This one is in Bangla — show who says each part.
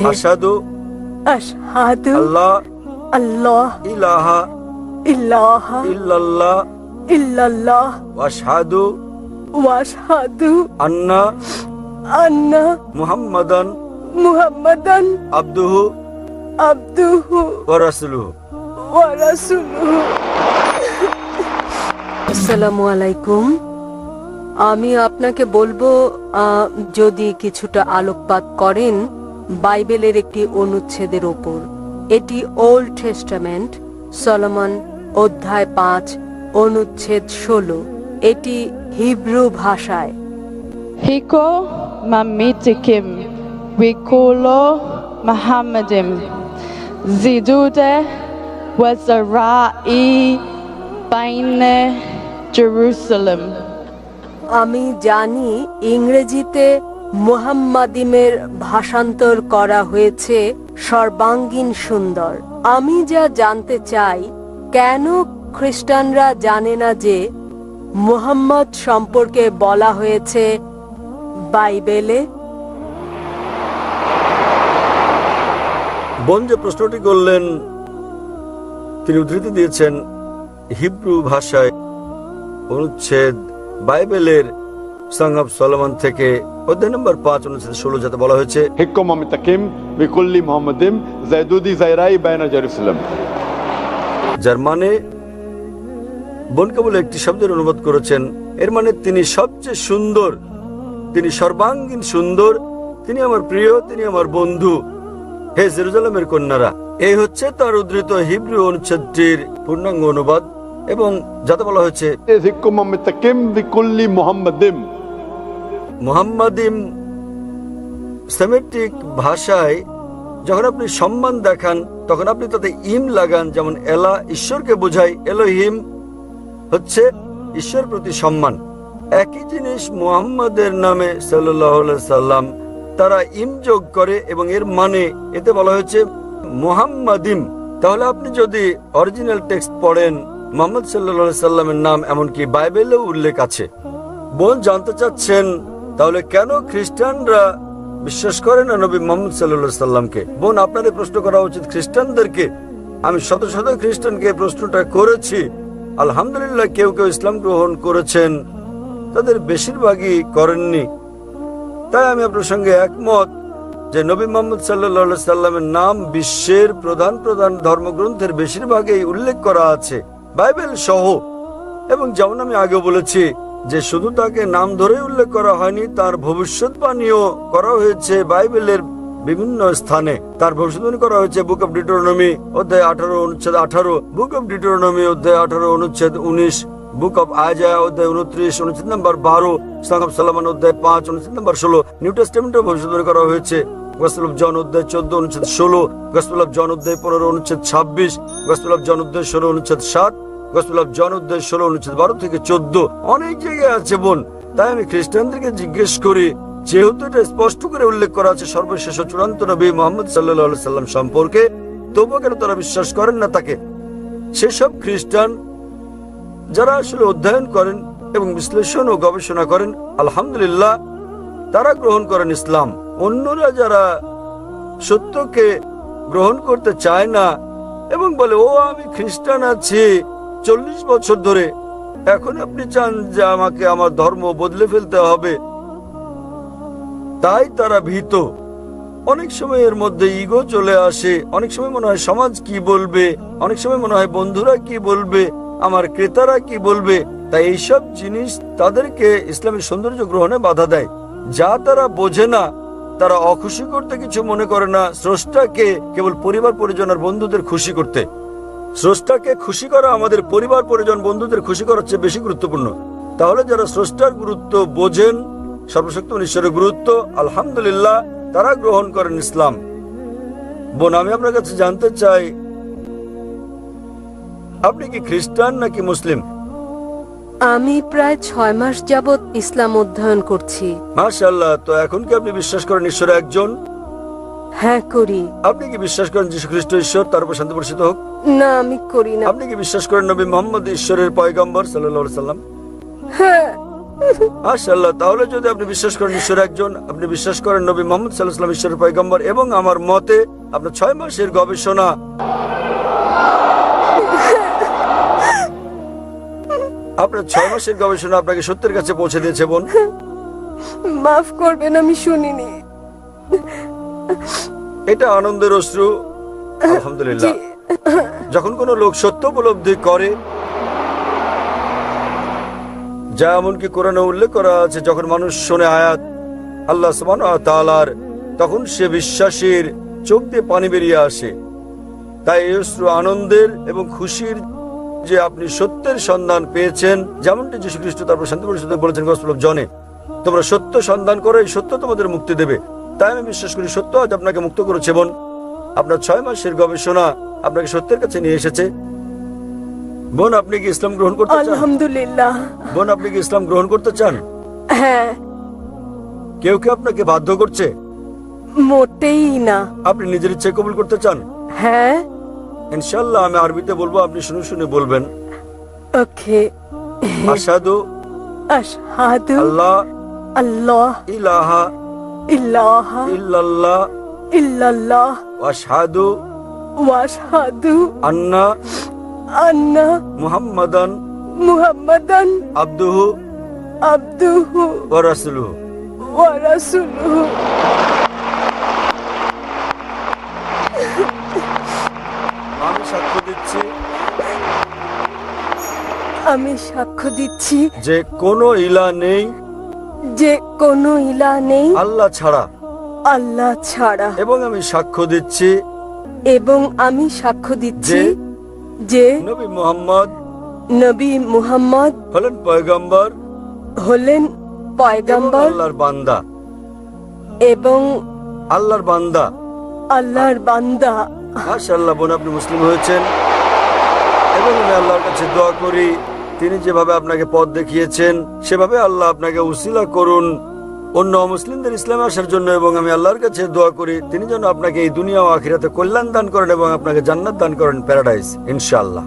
Speaker 1: আশহাদু
Speaker 2: আশহাদু
Speaker 1: আল্লাহ
Speaker 2: আল্লাহ
Speaker 1: ইলাহা
Speaker 2: ইলাহা
Speaker 1: ইল্লাল্লাহ
Speaker 2: ইল্লাল্লাহ
Speaker 1: ওয়া আশহাদু
Speaker 2: ওয়া আশহাদু
Speaker 1: আন্না
Speaker 2: আন্না
Speaker 1: মুহাম্মাদান
Speaker 2: মুহাম্মাদান
Speaker 1: আবদুহু
Speaker 2: আবদুহু
Speaker 1: ওয়া রাসূলুহু।
Speaker 2: ওয়া রাসূলুহু। আসসালামু আলাইকুম। আমি আপনাকে বলবো, যদি কিছুটা আলোকপাত করেন বাইবেলের একটি অনুচ্ছেদের ওপর। এটি ওল্ড টেস্টামেন্ট, সলোমন অধ্যায় 5 অনুচ্ছেদ 16। এটি হিব্রু ভাষায়।
Speaker 3: Hiko mamitikim wikulo Muhammadim zidude wazarai baine Jerusalem.
Speaker 2: আমি জানি ইংরেজিতে মুহাম্মাদিমের ভাষান্তর করা হয়েছে সর্বাঙ্গীন সুন্দর। আমি যা জানতে চাই, কেন খ্রিস্টানরা জানে না যে মুহাম্মদ সম্পর্কে বলা হয়েছে বাইবেলে?
Speaker 1: বোন যে প্রশ্নটি করলেন, তিনি উদ্ধৃতি দিয়েছেন হিব্রু ভাষায় অনুচ্ছেদ বাইবেলের সং অফ সলোমন থেকে অধ্যায় নম্বর 5 অনুচ্ছেদ 16, যাতে বলা হয়েছে
Speaker 4: হিক্কো মামিতাকিম বিকুল্লি মুহাম্মাদিম জাইদুদি জাইরাই বাইনা জেরুসালেম।
Speaker 1: যার মানে বোন কেবল একটি শব্দের অনুবাদ করেছেন, এর মানে তিনি সবচেয়ে সুন্দর, তিনি সর্বাঙ্গীন সুন্দর, তিনি আমার প্রিয়, তিনি আমার বন্ধু, হে জেরুজালেমের কন্যারা। এই হচ্ছে তার উদ্ধৃত হিব্রু অনুচ্ছেদটির পূর্ণাঙ্গ অনুবাদ, এবং যাতে বলা হয়েছে
Speaker 4: হিক্কো মামিতাকিম বিকুল্লি মুহাম্মাদিম।
Speaker 1: মুহাম্মাদিম সেমেটিক ভাষায় যখন আপনি সম্মান দেখান তখন আপনি তাতে ইম লাগান, যেমন এলা ঈশ্বরকে বোঝায়, এলোহিম হচ্ছে ঈশ্বর প্রতি সম্মান। একই জিনিস মুহাম্মাদের নামে সাল্লাল্লাহু আলাইহি সাল্লাম তারা ইম যোগ করে, এবং এর মানে এতে বলা হয়েছে মুহাম্মাদিম। তাহলে আপনি যদি অরিজিনাল টেক্সট পড়েন, মুহাম্মদ সাল্লাল্লাহু আলাইহি সাল্লামের নাম এমনকি বাইবেলেও উল্লেখ আছে। বোন জানতে চাচ্ছেন তাহলে কেন খ্রিস্টানরা বিশ্বাস করে না নবী মুহাম্মদ সাল্লাল্লাহু আলাইহি সাল্লামকে? বোন, আপনার এই প্রশ্ন করা উচিত খ্রিস্টানদেরকে। আমি শত শত খ্রিস্টানকে প্রশ্নটা করেছি, আলহামদুলিল্লাহ কেউ কেউ ইসলাম গ্রহণ করেছেন, তাদের বেশিরভাগই করেননি। তাই আমি আপনার সঙ্গে একমত যে নবী মুহাম্মদ সাল্লাল্লাহু আলাইহি সাল্লামের নাম বিশ্বের প্রধান প্রধান ধর্মগ্রন্থের বেশিরভাগেই উল্লেখ করা আছে, বাইবেল সহ। এবং যেমন আমি আগে বলেছি যে শুধু তাকে নাম ধরেই উল্লেখ করা হয়নি, তার ভবিষ্যৎবাণীও করা হয়েছে বাইবেলের বিভিন্ন স্থানে। তার ভবিষ্যৎবাণী করা হয়েছে বুক অব ডিউটেরোনমি অধ্যায় 18 অনুচ্ছেদ 18, বুক অব ডিউটেরোনমি অধ্যায় 18 অনুচ্ছেদ 19, বুক অব আইজায়া অধ্যায় 29 অনুচ্ছেদ নম্বর 12, সং অফ সলোমন অধ্যায় 5 অনুচ্ছেদ নম্বর 16। নিউ টেস্টামেন্টে ভবিষ্যৎবাণী করা হয়েছে গসপেল অফ জন অধ্যায় 14 অনুচ্ছেদ 16, গসপেল অফ জন অধ্যায় 15 অনুচ্ছেদ 26, গসপেল অফ জন অধ্যায় 16 অনুচ্ছেদ 7, গসপেল অফ জন অধ্যায় 16 অনুচ্ছেদ 12 থেকে 14। অনেক জায়গায় আছে বোন। তাই আমি খ্রিস্টানদেরকে জিজ্ঞেস করি, যেহেতু এটা স্পষ্ট করে উল্লেখ করা আছে সর্বশেষ ও চূড়ান্ত নবী মুহাম্মদ সাল্লাল্লাহু আলাইহি সাল্লাম সম্পর্কে, তবুও কেন তারা বিশ্বাস করেন না তাকে? সেসব খ্রিস্টান যারা আসলে অধ্যয়ন করেন এবং বিশ্লেষণ ও গবেষণা করেন, আলহামদুলিল্লাহ তারা গ্রহণ করেন ইসলাম। অন্যরা যারা সত্যকে গ্রহণ করতে চায় না এবং বলে, ও আমি খ্রিস্টান আছি 40 বছর ধরে, এখন আপনি চান যে আমাকে আমার ধর্ম বদলে ফেলতে হবে, তাই তারা ভীত। অনেক সময় এর মধ্যে ইগো চলে আসে, অনেক সময় মনে হয় সমাজ কি বলবে, অনেক সময় মনে হয় বন্ধুরা কি বলবে, আমার ক্রেতারা কি বলবে। তাই এইসব জিনিস তাদেরকে ইসলামের সৌন্দর্য গ্রহণে বাধা দেয়। যা তারা বোঝে না, তারা অখুশি করতে কিছু মনে করে না, স্রষ্টাকে কেবল পরিবার পরিজন আর বন্ধুদের খুশি করতে। স্রষ্টাকে খুশি করা আমাদের পরিবার পরিজন বন্ধুদের খুশি করার চেয়ে বেশি গুরুত্বপূর্ণ। তাহলে যারা স্রষ্টার গুরুত্ব বোঝেন, সর্বশক্তিমান ঈশ্বরের গুরুত্ব, আলহামদুলিল্লাহ তারা গ্রহণ করেন ইসলাম। বোন, আমি আপনার কাছে জানতে চাই, আপনি কি খ্রিস্টান নাকি মুসলিম?
Speaker 2: আমি প্রায় 6 মাস যাবৎ ইসলাম অধ্যয়ন করছি।
Speaker 1: মাশাআল্লাহ। তো এখন কি আপনি বিশ্বাস করেন ঈশ্বর একজন?
Speaker 2: হ্যাঁ, করি।
Speaker 1: আপনি কি বিশ্বাস করেন যীশু খ্রিস্ট ঈশ্বর, তার উপর শান্তি বর্ষিত হোক?
Speaker 2: না, আমি করি না।
Speaker 1: আপনি কি বিশ্বাস করেন নবী মুহাম্মদ ঈশ্বরের পয়গম্বর সাল্লাল্লাহু আলাইহি সাল্লাম?
Speaker 2: হ্যাঁ।
Speaker 1: মাশাআল্লাহ। তাহলে যদি আপনি বিশ্বাস করেন ঈশ্বর একজন, আপনি বিশ্বাস করেন নবী মুহাম্মদ সাল্লাল্লাহু আলাইহি ওয়াসাল্লাম ঈশ্বরের পয়গম্বর, এবং আমার মতে আপনার 6 মাসের গবেষণা আপনাকে সত্যের কাছে পৌঁছে দিয়েছে বোন।
Speaker 2: মাফ করবেন, আমি শুনিনি।
Speaker 1: এটা আনন্দের অশ্রু। আলহামদুলিল্লাহ। যখন কোনো লোক সত্য উপলব্ধি করে, যা এমনকি কোরআনে উল্লেখ করা আছে, যখন মানুষ শোনে আয়াত আল্লাহ সুবহানাহু ওয়া তাআলার, তখন সে বিশ্বাসীর চোখ দিয়ে পানি বেরিয়ে আসে। তাই এই অশ্রু আনন্দের এবং খুশির যে আপনি সত্যের সন্ধান পেয়েছেন, যেমনটি যীশু খ্রিস্ট তারপর শান্তি পরিষদে বলেছেন গসপেল অফ জনে, তোমরা সত্য সন্ধান করো, এই সত্য তোমাদের মুক্তি দেবে। তাই আমি বিশ্বাস করি সত্য আজ আপনাকে মুক্ত করেছে বোন। আপনার 6 মাসের গবেষণা আপনাকে সত্যের কাছে নিয়ে এসেছে। বোন, আপনি কি ইসলাম গ্রহণ করতে চান?
Speaker 2: আলহামদুলিল্লাহ।
Speaker 1: বোন, আপনি কি ইসলাম গ্রহণ করতে চান?
Speaker 2: হ্যাঁ।
Speaker 1: কেউ কি আপনাকে বাধ্য করছে?
Speaker 2: মোটেই না।
Speaker 1: আপনি নিজের ইচ্ছে কবুল করতে চান?
Speaker 2: হ্যাঁ।
Speaker 1: ইনশাআল্লাহ আমি আরবিতে বলবো, আপনি শুনে শুনে বলবেন।
Speaker 2: ওকে।
Speaker 1: আশহাদু
Speaker 2: আশহাদু
Speaker 1: আল্লাহ
Speaker 2: আল্লাহ
Speaker 1: ইলাহা
Speaker 2: ইল্লাহা
Speaker 1: ইল্লাল্লাহ
Speaker 2: ইল্লাল্লাহ
Speaker 1: ওয়া আশহাদু
Speaker 2: ওয়া আশহাদু
Speaker 1: আন্না
Speaker 2: আন্না
Speaker 1: মুহাম্মাদান
Speaker 2: মুহাম্মাদান
Speaker 1: আবদুহু
Speaker 2: আবদুহু
Speaker 1: ওয়া রাসূলুহু।
Speaker 2: ওয়া রাসূলুহু।
Speaker 1: আমি সাক্ষ্য দিচ্ছি
Speaker 2: আমি সাক্ষ্য দিচ্ছি
Speaker 1: যে কোনো ইলাহ নেই
Speaker 2: যে কোনো ইলাহ নেই
Speaker 1: আল্লাহ ছাড়া,
Speaker 2: আল্লাহ ছাড়া,
Speaker 1: এবং আমি সাক্ষ্য দিচ্ছি
Speaker 2: এবং আমি সাক্ষ্য দিচ্ছি
Speaker 1: যে
Speaker 2: যে
Speaker 1: নবী মুহাম্মদ
Speaker 2: নবী মুহাম্মদ
Speaker 1: হলেন পয়গম্বর
Speaker 2: হলেন
Speaker 1: এবং
Speaker 2: পয়গম্বর
Speaker 1: আল্লাহর বান্দা।
Speaker 2: এবং
Speaker 1: আল্লাহর বান্দা।
Speaker 2: আল্লাহর বান্দা।
Speaker 1: মাশাআল্লাহ বোন, আপনি মুসলিম হয়েছেন, এবং আমি আল্লাহর কাছে দোয়া করি তিনি যেভাবে আপনাকে পথ দেখিয়েছেন সেভাবে আল্লাহ আপনাকে উসিলা করুন অন্য মুসলিমদের ইসলামে আসার জন্য। এবং আমি আল্লাহর কাছে দোয়া করি তিনি যেন আপনাকে এই দুনিয়া ও আখিরাতে কল্যাণ দান করেন এবং আপনাকে জান্নাত দান করেন, প্যারাডাইস, ইনশাআল্লাহ।